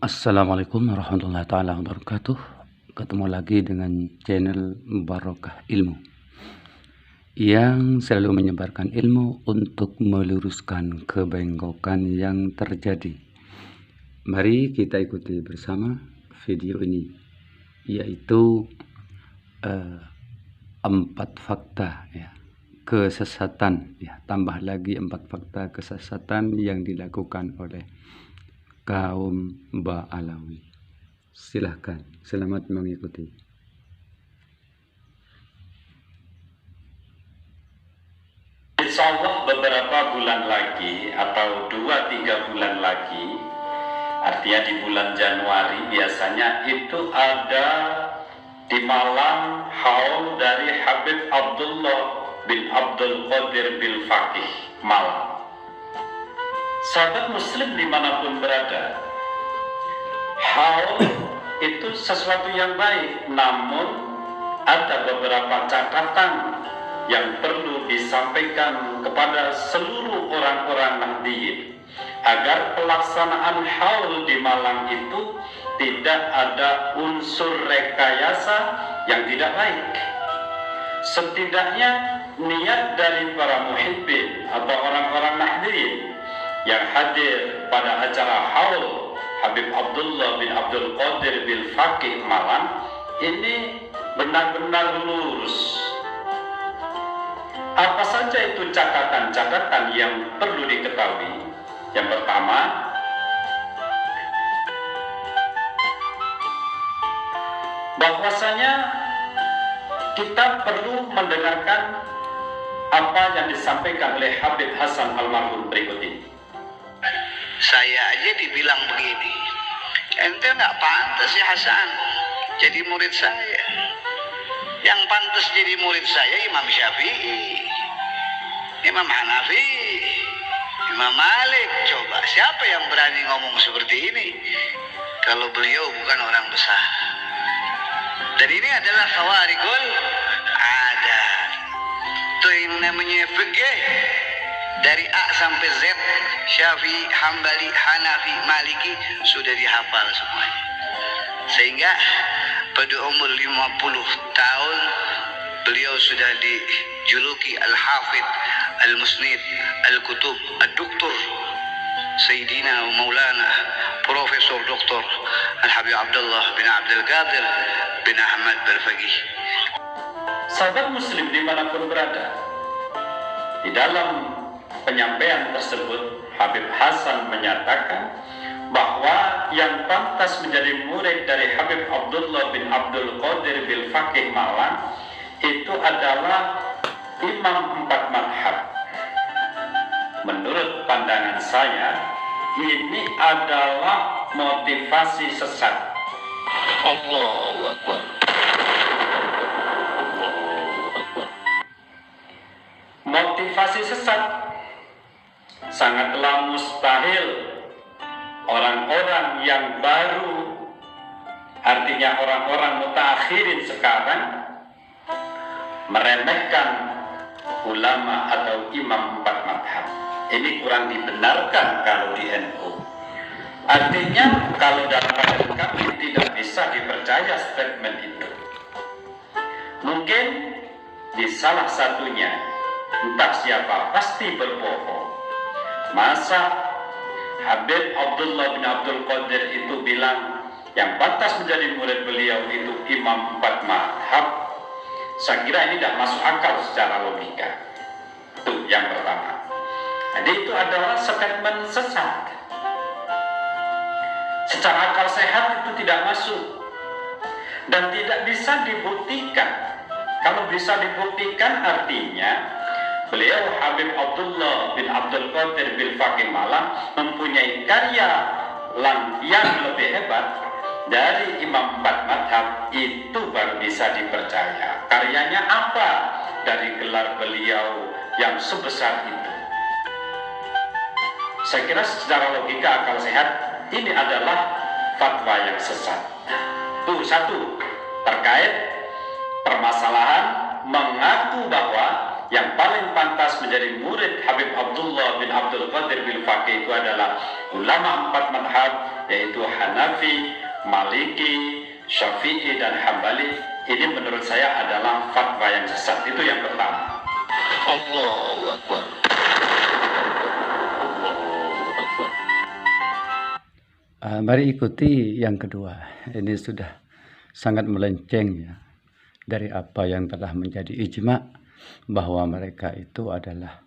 Assalamualaikum warahmatullahi taala wabarakatuh. Ketemu lagi dengan channel Barokah Ilmu yang selalu menyebarkan ilmu untuk meluruskan kebengkokan yang terjadi. Mari kita ikuti bersama video ini, yaitu 4 fakta kesesatan, tambah lagi 4 fakta kesesatan yang dilakukan oleh kaum Ba'alawi. Silahkan, selamat mengikuti. Insya Allah beberapa bulan lagi atau 2-3 bulan lagi, artinya di bulan Januari biasanya itu ada di Malang haul dari Habib Abdullah bin Abdul Qadir bil Faqih Malang. Sahabat muslim dimanapun berada, haul itu sesuatu yang baik, namun ada beberapa catatan yang perlu disampaikan kepada seluruh orang-orang Nahdliyin agar pelaksanaan haul di Malang itu tidak ada unsur rekayasa yang tidak baik. Setidaknya niat dari para muhibbin atau orang-orang Nahdliyin yang hadir pada acara haul Habib Abdullah bin Abdul Qadir bil Faqih Malang ini benar-benar lurus. Apa saja itu catatan-catatan yang perlu diketahui? Yang pertama, bahwasanya kita perlu mendengarkan apa yang disampaikan oleh Habib Hasan almarhum berikut ini. Saya aja dibilang begini, ente nggak pantas ya Hasan jadi murid saya. Yang pantas jadi murid saya Imam Syafi'i, Imam Hanafi, Imam Malik. Coba siapa yang berani ngomong seperti ini kalau beliau bukan orang besar? Dan ini adalah khawarikul adat. Itu yang namanya fikih dari A sampai Z, Syafi'i, Hambali, Hanafi, Maliki sudah dihafal semuanya. Sehingga pada umur 50 tahun beliau sudah dijuluki Al-Hafidh, Al-Musnid, Al-Kutub, Al-Doktor Sayyidina Maulana Profesor Dr. Al-Habib Abdullah bin Abdul Qadir bin Ahmad Al-Faqih. Sahabat muslim dimanapun berada, di dalam penyampaian tersebut Habib Hasan menyatakan bahwa yang pantas menjadi murid dari Habib Abdullah bin Abdul Qadir bil Faqih Malang itu adalah imam 4 madhab. Menurut pandangan saya, ini adalah motivasi sesat. Allahu Akbar. Motivasi sesat sangatlah mustahil orang-orang yang baru, artinya orang-orang mutakhirin sekarang, meremehkan ulama atau imam 4 madhab. Ini kurang dibenarkan kalau di NU. Artinya kalau dalam pandangan kami tidak bisa dipercaya statement itu. Mungkin di salah satunya, entah siapa, pasti berbohong. Masa Habib Abdullah bin Abdul Qadir itu bilang yang pantas menjadi murid beliau itu imam 4 madhab? Saya kira ini tidak masuk akal secara logika. Itu yang pertama. Jadi itu adalah statement sesat. Secara akal sehat itu tidak masuk dan tidak bisa dibuktikan. Kalau bisa dibuktikan artinya beliau Habib Abdullah bin Abdul Qadir bil Faqih Malang mempunyai karya yang lebih hebat dari imam 4 madhab, itu baru bisa dipercaya. Karyanya apa dari gelar beliau yang sebesar itu? Saya kira secara logika akal sehat ini adalah fatwa yang sesat. Itu satu, terkait permasalahan mengaku bahwa yang paling pantas menjadi murid Habib Abdullah bin Abdul Qadir bil Faqih itu adalah ulama 4 madhab. yaitu Hanafi, Maliki, Syafi'i, dan Hambali, ini menurut saya adalah fatwa yang sesat. Itu yang pertama. Allahu Akbar. Mari ikuti yang kedua. Ini sudah sangat melenceng ya dari apa yang telah menjadi ijma bahwa mereka itu adalah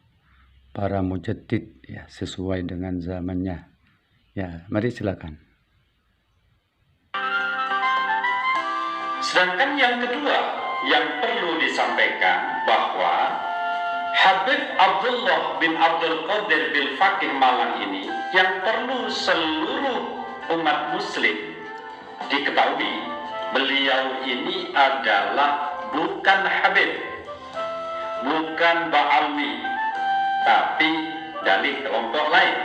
para mujaddid ya, sesuai dengan zamannya. Ya, mari silakan. Sedangkan yang kedua yang perlu disampaikan bahwa Habib Abdullah bin Abdul Qadir bil Faqih Malang ini yang perlu seluruh umat muslim diketahui, beliau ini adalah bukan Habib, bukan Ba'alwi, tapi dari kelompok lain.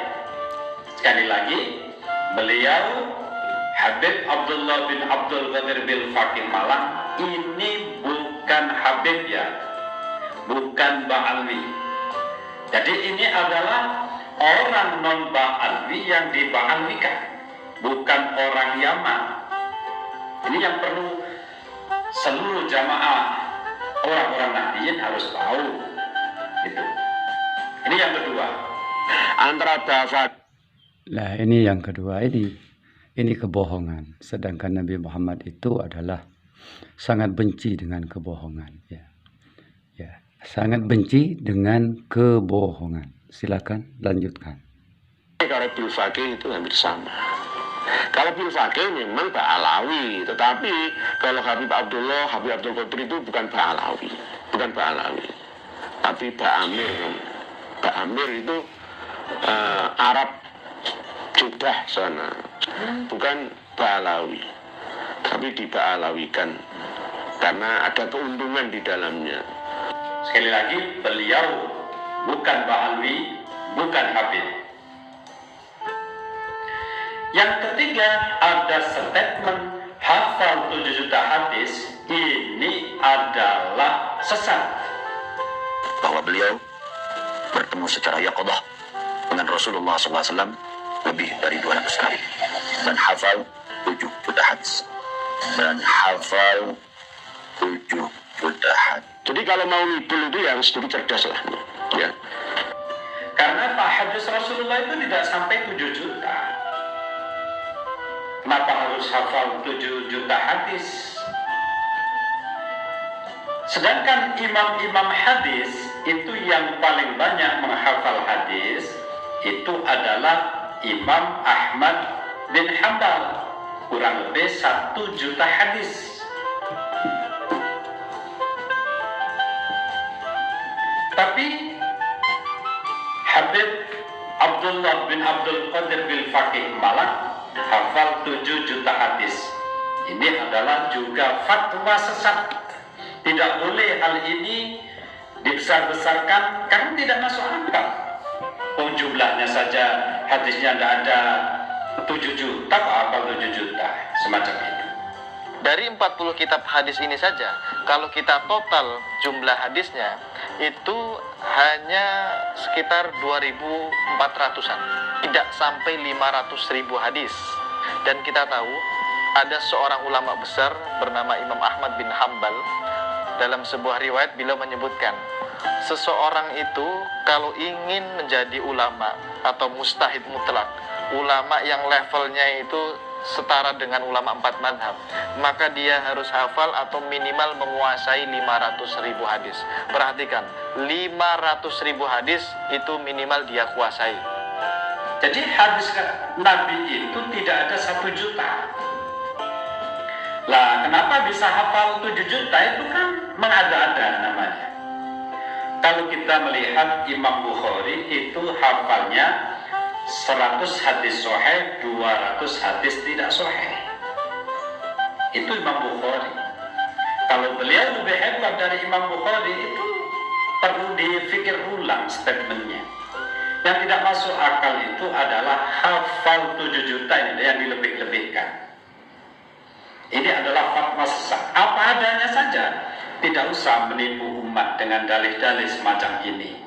Sekali lagi, beliau Habib Abdullah bin Abdul Qadir bil Faqih Malang ini bukan Habib ya, bukan Ba'alwi. Jadi ini adalah orang non-Ba'alwi yang diba'alwikan, bukan orang Yaman. Ini yang perlu seluruh jamaah orang-orang Nahdliyin harus tahu. Gitu. Ini yang kedua. Antara bahasa. Nah, ini yang kedua, ini kebohongan. Sedangkan Nabi Muhammad itu adalah sangat benci dengan kebohongan. Ya, sangat benci dengan kebohongan. Silakan lanjutkan. Kalau bil Faqih itu hampir sama. Kalau bil Faqih memang Ba'alawi, tetapi kalau Habib Abdullah, Habib Abdul Qadir itu bukan Ba'alawi, tapi Ba'amir. Ba'amir itu Arab Judah sana, bukan Ba'alawi, tapi diba'alawikan karena ada keuntungan di dalamnya. Sekali lagi, beliau bukan Ba'alwi, bukan Habib. Yang ketiga, ada statement hafal 7 juta hadis, ini adalah sesat. Bahwa beliau bertemu secara yaqadah dengan Rasulullah SAW lebih dari 200 kali dan hafal 7 juta hadis. Jadi kalau mau ngibul itu yang sedikit cerdas lah, ya. Karena Pak hadis Rasulullah itu tidak sampai 7 juta. Kenapa harus hafal 7 juta hadis? Sedangkan imam-imam hadis itu yang paling banyak menghafal hadis itu adalah Imam Ahmad bin Hanbal, kurang lebih 1 juta hadis. Tapi Habib Abdullah bin Abdul Qadir bil Faqih Malang hafal 7 juta hadis. Ini adalah juga fatwa sesat. Tidak boleh hal ini dibesar-besarkan karena tidak masuk akal. Jumlahnya saja hadisnya tidak ada 7 juta, apa 7 juta, semacam itu. Dari 40 kitab hadis ini saja, kalau kita total jumlah hadisnya itu hanya sekitar 2.400-an, tidak sampai 500.000 hadis. Dan kita tahu ada seorang ulama besar bernama Imam Ahmad bin Hanbal. Dalam sebuah riwayat beliau menyebutkan, seseorang itu kalau ingin menjadi ulama atau mustahid mutlak, ulama yang levelnya itu setara dengan ulama 4 madhab, maka dia harus hafal atau minimal menguasai 500.000 hadis. Perhatikan, 500.000 hadis itu minimal dia kuasai. Jadi hadis Nabi itu tidak ada 1 juta. Lah, kenapa bisa hafal 7 juta? Itu kan mengada-ada namanya. Kalau kita melihat Imam Bukhari itu hafalnya 100 hadis sahih, 200 hadis tidak sahih. Itu Imam Bukhari. Kalau beliau lebih hebat dari Imam Bukhari, itu perlu dipikir ulang statementnya. Yang tidak masuk akal itu adalah hafal 7 juta ini yang dilebih-lebihkan. Ini adalah fatwa sesat. Apa adanya saja. Tidak usah menipu umat dengan dalih-dalih semacam ini.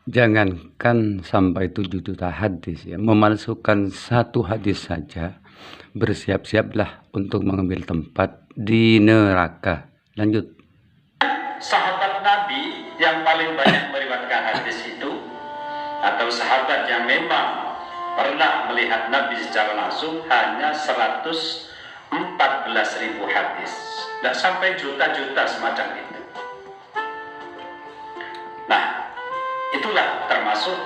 Jangankan sampai 7 juta hadis ya, memalsukan satu hadis saja bersiap-siaplah untuk mengambil tempat di neraka. Lanjut. Sahabat Nabi yang paling banyak meriwayatkan hadis itu, atau sahabat yang memang pernah melihat Nabi secara langsung, hanya 114.000 hadis. Tidak sampai juta-juta semacam itu. Nah, itulah termasuk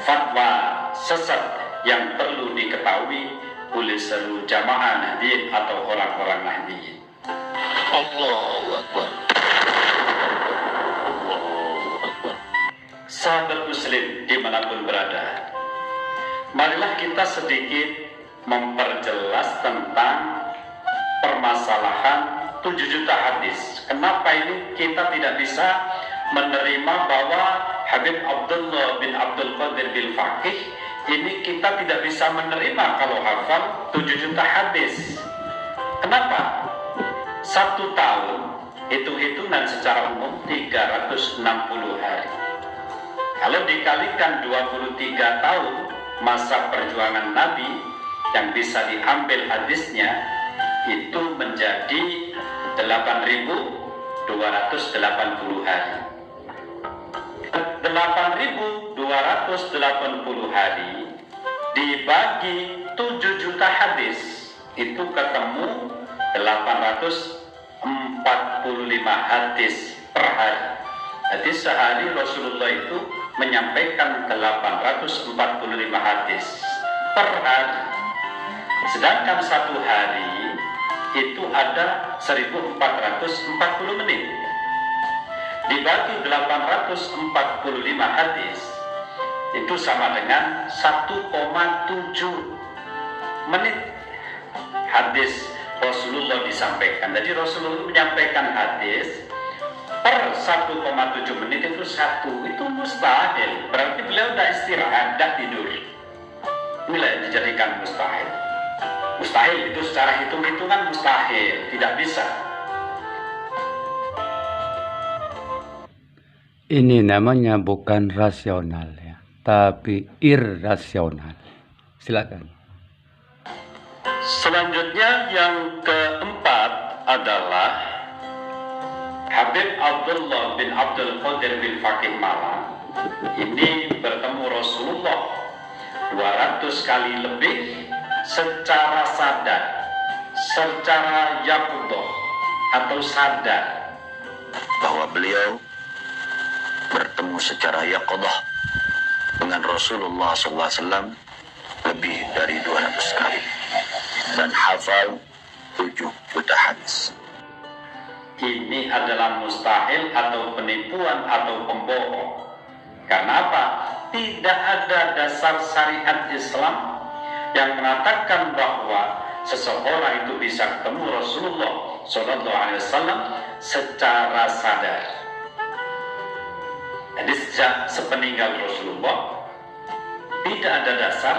fatwa sesat yang perlu diketahui oleh seluruh jamaah Nahdien atau orang-orang Nahdien. Allahu Akbar. Sahabat Muslim dimanapun berada, marilah kita sedikit memperjelas tentang permasalahan 7 juta hadis. Kenapa ini kita tidak bisa menerima bahwa Habib Abdullah bin Abdul Qadir bil Faqih ini kita tidak bisa menerima kalau hafal 7 juta hadis. Kenapa? 1 tahun hitung-hitungan secara umum 360 hari. Kalau dikalikan 23 tahun masa perjuangan Nabi yang bisa diambil hadisnya, itu menjadi 8.280 hari. 8.280 hari dibagi 7 juta hadis, itu ketemu 845 hadis per hari. Jadi sehari Rasulullah itu menyampaikan 845 hadis per hari. Sedangkan 1 hari itu ada 1440 menit. Dibagi 845 hadis itu sama dengan 1,7 menit hadis Rasulullah disampaikan. Jadi Rasulullah menyampaikan hadis per 1,7 menit itu 1. Itu mustahil. Berarti beliau tidak istirahat, tidak tidur. Inilah yang dijadikan mustahil. Mustahil itu secara hitung-hitungan mustahil, tidak bisa. Ini namanya bukan rasional ya, tapi irrasional. Silakan. Selanjutnya yang keempat adalah Habib Abdullah bin Abdul Qadir bin Faqih Malang. Ini bertemu Rasulullah 200 kali lebih secara sadar, secara yaqudah atau sadar, bahwa beliau bertemu secara yaqadah dengan Rasulullah SAW lebih dari 200 kali dan hafal 7 juta hadis. Ini adalah mustahil atau penipuan atau pembohong. Karena apa? Tidak ada dasar syariat Islam yang mengatakan bahwa seseorang itu bisa ketemu Rasulullah SAW secara sadar. Jadi sejak sepeninggal Rasulullah tidak ada dasar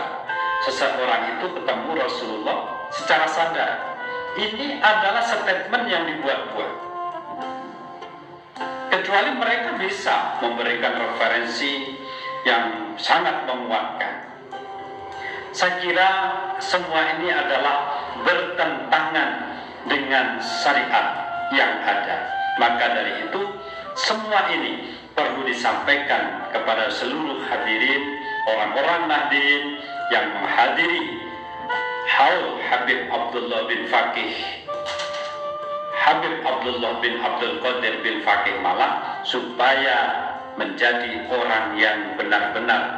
seseorang itu ketemu Rasulullah secara sadar. Ini adalah statement yang dibuat-buat. Kecuali mereka bisa memberikan referensi yang sangat menguatkan. Saya kira semua ini adalah bertentangan dengan syariat yang ada. Maka dari itu semua ini perlu disampaikan kepada seluruh hadirin, orang-orang Nahdien yang menghadiri haul Habib Abdullah bin Faqih, Habib Abdullah bin Abdul Qadir bin Faqih Malang, supaya menjadi orang yang benar-benar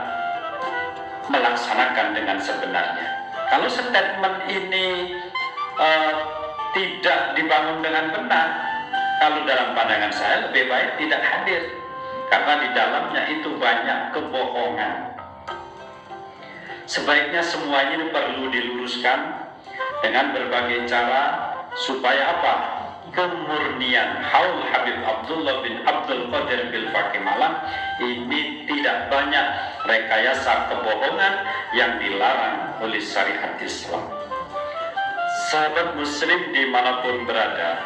melaksanakan dengan sebenarnya. Kalau statement ini tidak dibangun dengan benar, kalau dalam pandangan saya lebih baik tidak hadir, karena di dalamnya itu banyak kebohongan. Sebaiknya semuanya ini perlu diluruskan dengan berbagai cara supaya apa? Kemurnian haul Habib Abdullah bin Abdul Qadir bil Faqih Malang ini tidak banyak rekayasa kebohongan yang dilarang oleh syariat Islam. Sahabat Muslim dimanapun berada,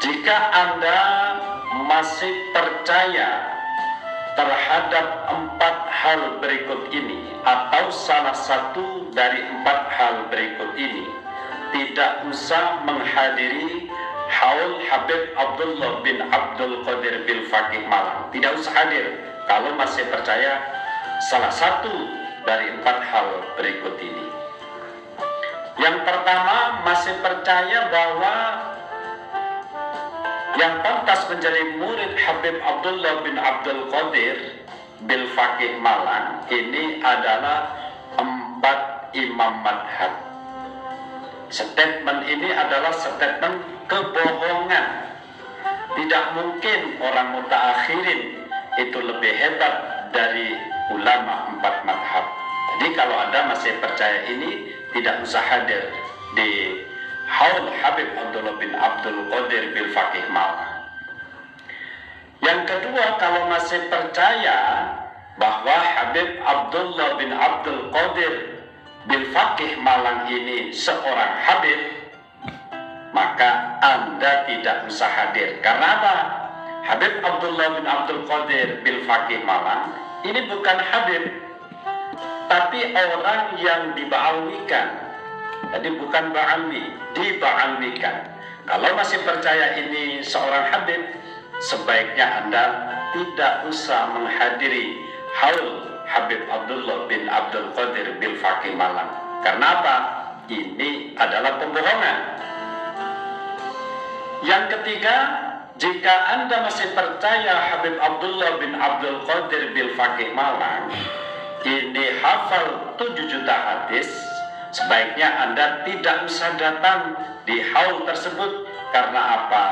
jika Anda masih percaya terhadap 4 hal berikut ini atau salah satu dari 4 hal berikut ini, tidak usah menghadiri haul Habib Abdullah bin Abdul Qadir bil Faqih Malang. Tidak usah hadir kalau masih percaya salah satu dari 4 hal berikut ini. Yang pertama, masih percaya bahwa yang pantas menjadi murid Habib Abdullah bin Abdul Qadir bil Faqih Malang ini adalah 4 imam madhab. Statement ini adalah statement kebohongan. Tidak mungkin orang mutaakhirin itu lebih hebat dari ulama 4 madhab. Jadi kalau Anda masih percaya ini, tidak usah hadir di haul Habib Abdullah bin Abdul Qadir bil Faqih Malang. Yang kedua, kalau masih percaya bahwa Habib Abdullah bin Abdul Qadir bil Faqih Malang ini seorang Habib, maka Anda tidak usah hadir. Karena apa? Habib Abdullah bin Abdul Qadir bil Faqih Malang ini bukan Habib, tapi orang yang diba'alwikan. Jadi bukan ba'alwi, diba'alwikan. Kalau masih percaya ini seorang Habib, sebaiknya Anda tidak usah menghadiri haul Habib Abdullah bin Abdul Qadir bil Faqih Malang. Karena apa? Ini adalah pembohongan. Yang ketiga, jika Anda masih percaya Habib Abdullah bin Abdul Qadir bil Faqih Malang ini hafal 7 juta hadis, sebaiknya Anda tidak usah datang di haul tersebut. Karena apa?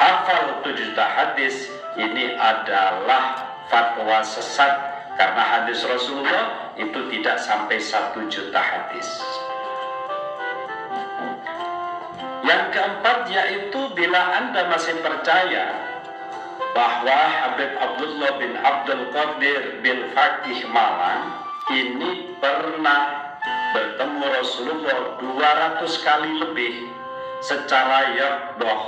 Hafal 7 juta hadis ini adalah fatwa sesat, karena hadis Rasulullah itu tidak sampai 1 juta hadis. Yang keempat, yaitu bila Anda masih percaya bahwa Habib Abdullah bin Abdul Qadir bil Faqih Malang ini pernah bertemu Rasulullah 200 kali lebih secara yaqdoh,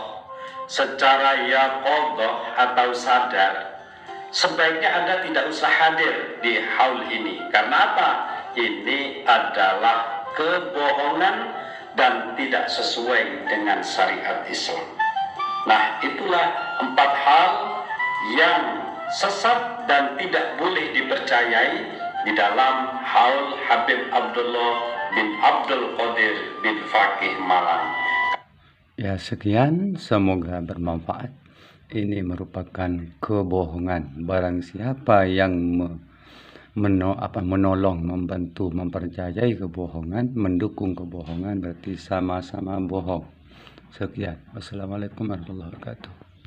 secara yaqodoh atau sadar, sebaiknya Anda tidak usah hadir di haul ini. Karena apa? Ini adalah kebohongan dan tidak sesuai dengan syariat Islam. Nah, itulah 4 hal yang sesat dan tidak boleh dipercayai di dalam haul Habib Abdullah bin Abdul Qadir bin Faqih Malang. Ya, sekian, semoga bermanfaat. Ini merupakan kebohongan. Barang siapa yang menolong, membantu, mempercayai kebohongan, mendukung kebohongan, berarti sama-sama bohong. Sekian. Wassalamualaikum warahmatullahi wabarakatuh.